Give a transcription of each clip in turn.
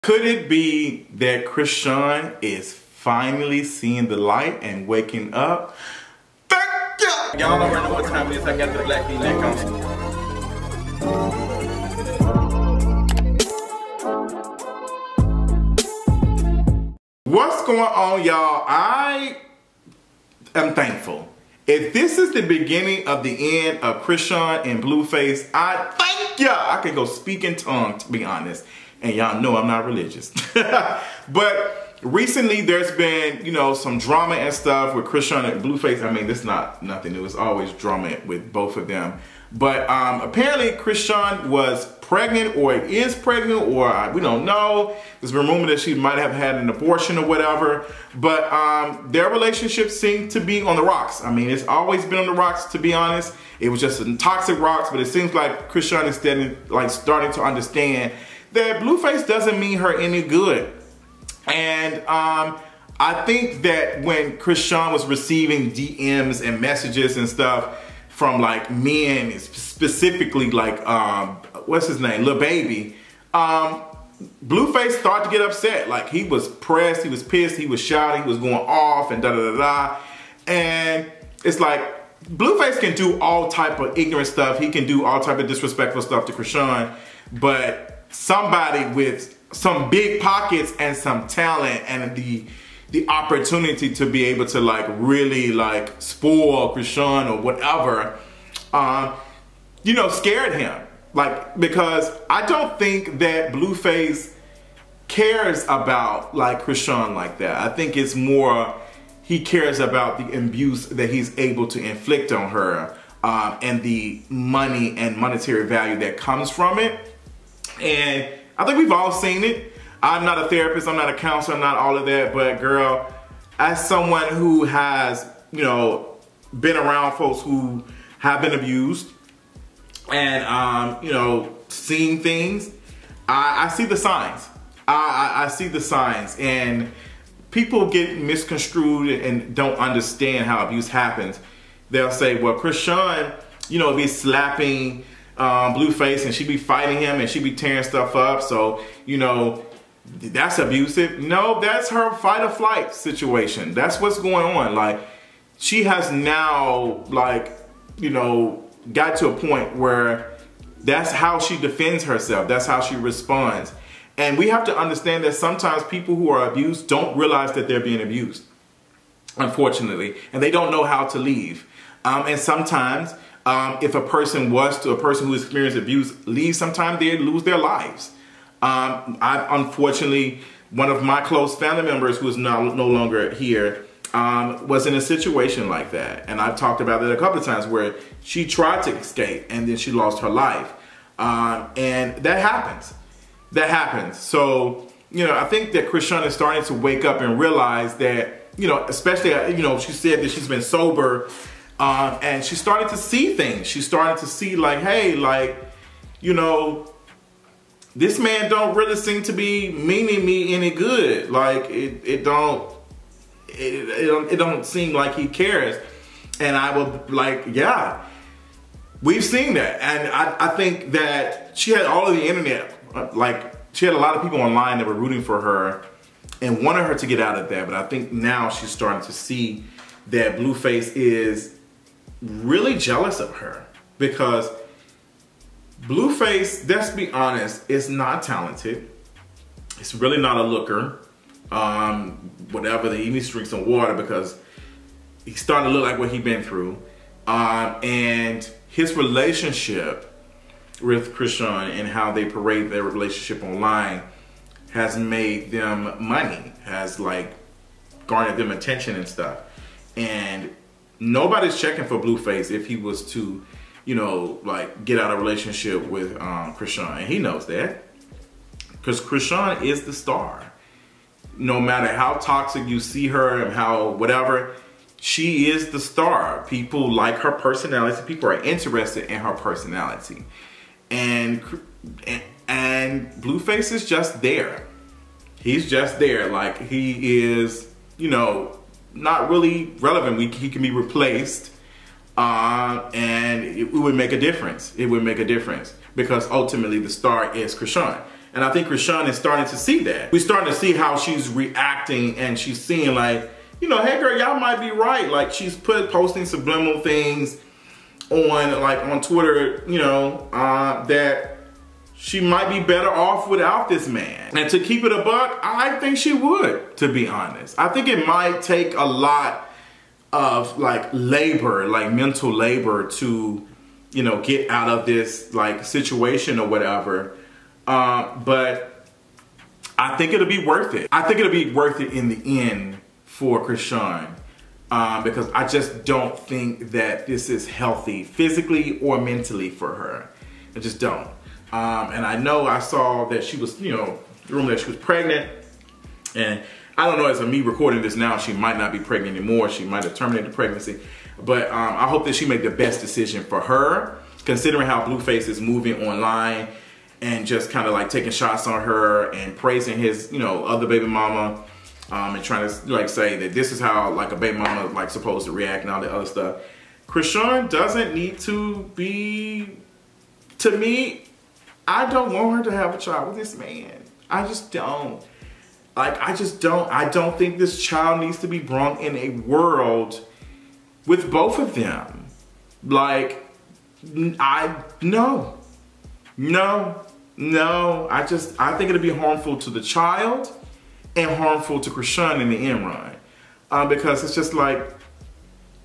Could it be that Chrisean is finally seeing the light and waking up? Thank you! Y'all already know what time it is. I got the black V-neck on. What's going on, y'all? I am thankful. If this is the beginning of the end of Chrisean and Blueface, I thank ya. I can go speak in tongues, to be honest. And y'all know I'm not religious. But recently there's been, you know, some drama and stuff with Chrisean and Blueface. I mean, this is nothing new. It's always drama with both of them. But apparently Chrisean was pregnant or is pregnant, or we don't know. There's been rumor that she might have had an abortion or whatever. But their relationship seemed to be on the rocks. I mean, it's always been on the rocks, to be honest. It was just some toxic rocks, but it seems like Chrisean is starting to understand that Blueface doesn't mean her any good. And I think that when Chrisean was receiving DMs and messages and stuff from like men, specifically like, what's his name, Lil Baby, Blueface started to get upset. Like, he was pressed, he was pissed, he was shouting, he was going off and da-da-da-da. And it's like, Blueface can do all type of ignorant stuff. He can do all type of disrespectful stuff to Chrisean, but somebody with some big pockets and some talent and the opportunity to be able to like really like spoil Chrisean or whatever, you know, scared him. Like, because I don't think that Blueface cares about like Chrisean like that. I think it's more he cares about the abuse that he's able to inflict on her, and the money and monetary value that comes from it. And I think we've all seen it. I'm not a therapist, I'm not a counselor, I'm not all of that, but girl, as someone who has, you know, been around folks who have been abused and, you know, seen things, I see the signs. I see the signs, and people get misconstrued and don't understand how abuse happens. They'll say, well, Chrisean, you know, be slapping Blueface and she be fighting him and she be tearing stuff up, so you know that's abusive. No, that's her fight or flight situation. That's what's going on. Like, she has now, like, you know, got to a point where that's how she defends herself, that's how she responds. And we have to understand that sometimes people who are abused don't realize that they're being abused, unfortunately, and they don't know how to leave. And sometimes if a person who experienced abuse leaves, sometimes they lose their lives. Unfortunately, one of my close family members, who is no longer here, was in a situation like that. And I've talked about it a couple of times where she tried to escape and then she lost her life. And that happens. That happens. So, you know, I think that Chrisean is starting to wake up and realize that, you know, especially, you know, she said that she's been sober. And she started to see things. She started to see like, hey, like, you know, this man don't really seem to be meaning me any good. Like, it don't seem like he cares. And I would like, yeah, we've seen that. And I think that she had all of the internet, like she had a lot of people online that were rooting for her and wanted her to get out of that. But I think now she's starting to see that Blueface is really jealous of her, because Blueface, let's be honest, is not talented. It's really not a looker. Whatever, he needs to drink some water because he's starting to look like what he's been through. And his relationship with Chrisean and how they parade their relationship online has made them money, has like garnered them attention and stuff. And nobody's checking for Blueface if he was to, you know, like get out of a relationship with Chrisean. And he knows that, because Chrisean is the star. No matter how toxic you see her and how whatever, she is the star. People like her personality. People are interested in her personality. And Blueface is just there. He's just there. Like, he is, you know, not really relevant. He can be replaced, and it would make a difference. It would make a difference, because ultimately the star is Chrisean. And I think Chrisean is starting to see that. We're starting to see how she's reacting, and she's seeing like, you know, hey girl, y'all might be right. Like she's posting subliminal things on Twitter, you know, that she might be better off without this man. And to keep it a buck, I think she would, to be honest. I think it might take a lot of like labor, like mental labor to, you know, get out of this like situation or whatever. But I think it'll be worth it. I think it'll be worth it in the end for Chrisean. Because I just don't think that this is healthy physically or mentally for her. I just don't. And I know I saw that she was, you know, the rumor that she was pregnant. And I don't know, as of me recording this now, she might not be pregnant anymore. She might have terminated the pregnancy. But I hope that she made the best decision for her, considering how Blueface is moving online and just kind of like taking shots on her and praising his, you know, other baby mama. And trying to like say that this is how like a baby mama like supposed to react and all that other stuff. Chrisean doesn't need to be, to me, I don't want her to have a child with this man. I just don't. Like, I don't think this child needs to be brought in a world with both of them. Like, no. I think it'll be harmful to the child and harmful to Chrisean in the end run. Because it's just like,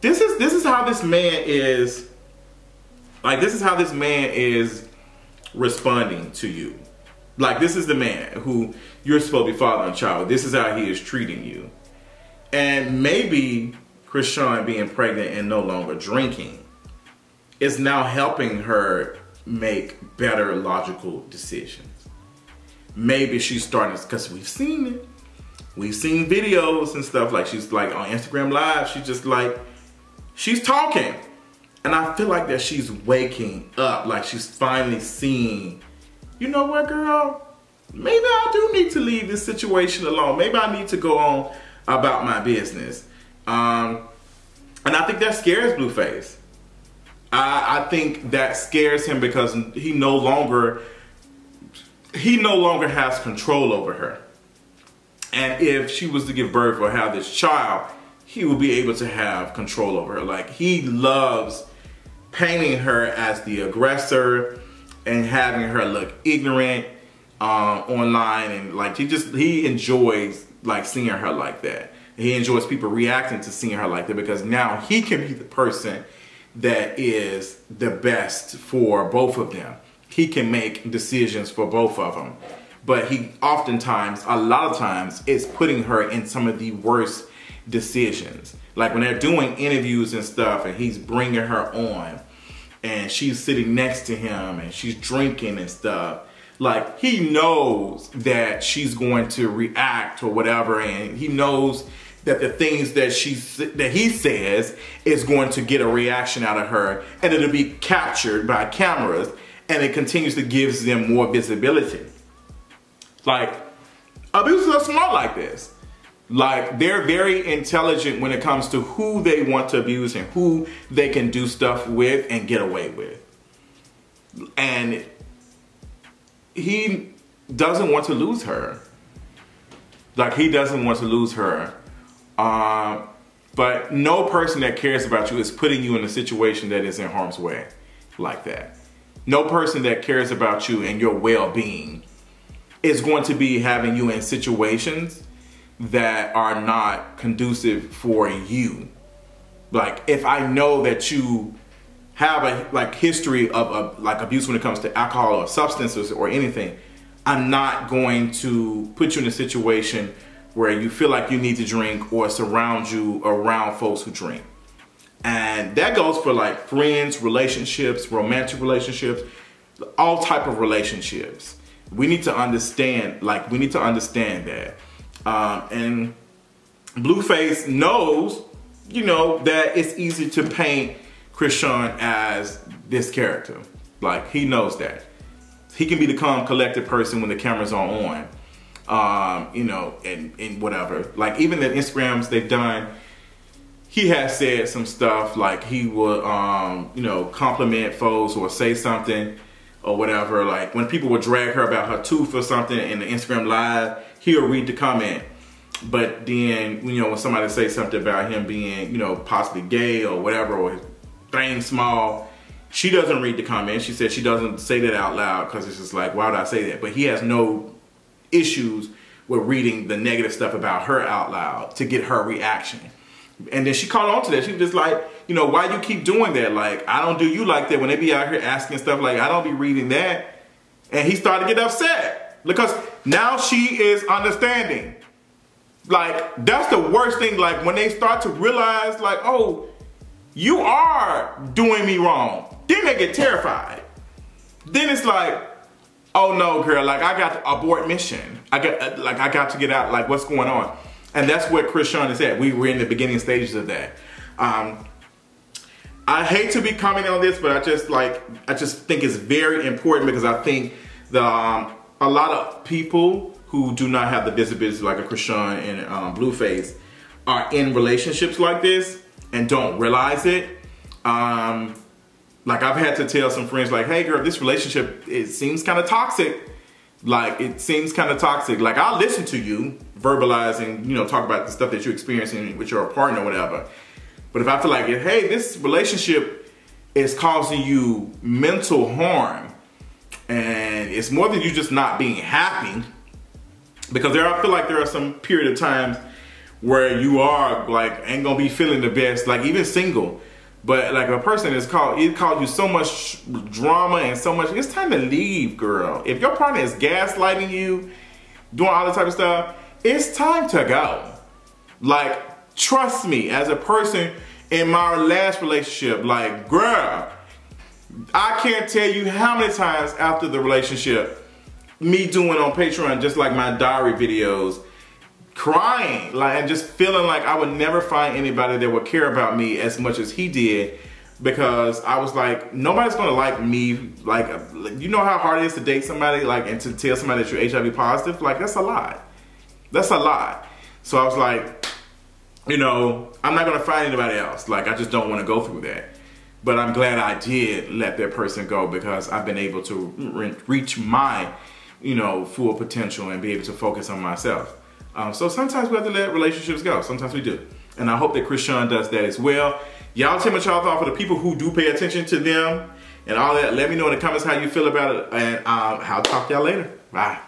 this is how this man is, like, this is how this man is responding to you. Like, this is the man who you're supposed to be fathering a child. This is how he is treating you. And maybe Chrisean being pregnant and no longer drinking is now helping her make better logical decisions. Maybe she's starting, because we've seen it. We've seen videos and stuff, like she's like on Instagram Live, she's just like, she's talking. And I feel like that she's waking up, like she's finally seeing, you know what, girl? Maybe I do need to leave this situation alone. Maybe I need to go on about my business. And I think that scares Blueface. I think that scares him because he no longer has control over her. And if she was to give birth or have this child, he will be able to have control over her. Like, he loves painting her as the aggressor and having her look ignorant online, and like he enjoys like seeing her like that. He enjoys people reacting to seeing her like that, because now he can be the person that is the best for both of them. He can make decisions for both of them. But he oftentimes, a lot of times, is putting her in some of the worst decisions. Like when they're doing interviews and stuff and he's bringing her on and she's sitting next to him and she's drinking and stuff. Like, he knows that she's going to react or whatever, and he knows that the things that he says is going to get a reaction out of her, and it'll be captured by cameras, and it continuously gives them more visibility. Like, abusers are smart like this. Like, they're very intelligent when it comes to who they want to abuse and who they can do stuff with and get away with. And he doesn't want to lose her. Like, he doesn't want to lose her. But no person that cares about you is putting you in a situation that is in harm's way like that. No person that cares about you and your well-being is going to be having you in situations that are not conducive for you. Like, if I know that you have a history of like abuse when it comes to alcohol or substances or anything, I'm not going to put you in a situation where you feel like you need to drink or surround you around folks who drink. And that goes for like friends, relationships, romantic relationships, all type of relationships. We need to understand, that. And Blueface knows, that it's easy to paint Chrisean as this character. Like, he knows that. He can be the calm, collected person when the cameras are on. And whatever. Like, even the Instagrams they've done, he has said some stuff like he will, compliment folks or say something or whatever. Like when people would drag her about her tooth or something in the Instagram live, he'll read the comment. But then, you know, when somebody says something about him being, you know, possibly gay or whatever, or his thing small, she doesn't read the comment. She said she doesn't say that out loud because it's just like, why would I say that? But he has no issues with reading the negative stuff about her out loud to get her reaction. And then she caught on to that. She was just like, you know, why you keep doing that? Like, I don't do you like that. When they be out here asking stuff like, I don't be reading that. And he started to get upset because now she is understanding. Like, that's the worst thing. Like, when they start to realize, like, oh, you are doing me wrong. Then they get terrified. Then it's like, oh no, girl, like, I got to abort mission. I got to get out. Like, what's going on? And that's what Chrisean is at. We were in the beginning stages of that. I hate to be commenting on this, but I just think it's very important because I think a lot of people who do not have the visibility like a Chrisean and Blueface are in relationships like this and don't realize it. Like I've had to tell some friends like, hey girl, this relationship, it seems kind of toxic. Like it seems kind of toxic. Like I'll listen to you verbalize and, you know, talk about the stuff that you're experiencing with your partner or whatever. But if I feel like, hey, this relationship is causing you mental harm and it's more than you just not being happy, because I feel like there are some period of times where you are like, ain't gonna be feeling the best, like even single. But like a person is caused you so much drama and so much, it's time to leave, girl. If your partner is gaslighting you, doing all this type of stuff, it's time to go. Like, trust me, as a person in my last relationship, like, girl, I can't tell you how many times after the relationship, me doing on Patreon, just like my diary videos, crying, like, and just feeling like I would never find anybody that would care about me as much as he did, because I was like, nobody's gonna like me. Like, you know how hard it is to date somebody, like, and to tell somebody that you're HIV positive? Like, that's a lot. That's a lot. So I was like, you know, I'm not gonna find anybody else. Like, I just don't wanna go through that. But I'm glad I did let that person go, because I've been able to reach my, you know, full potential and be able to focus on myself. So sometimes we have to let relationships go. Sometimes we do. And I hope that Chrisean does that as well. Y'all tell me what y'all thought. For the people who do pay attention to them and all that, let me know in the comments how you feel about it. And I'll talk to y'all later. Bye.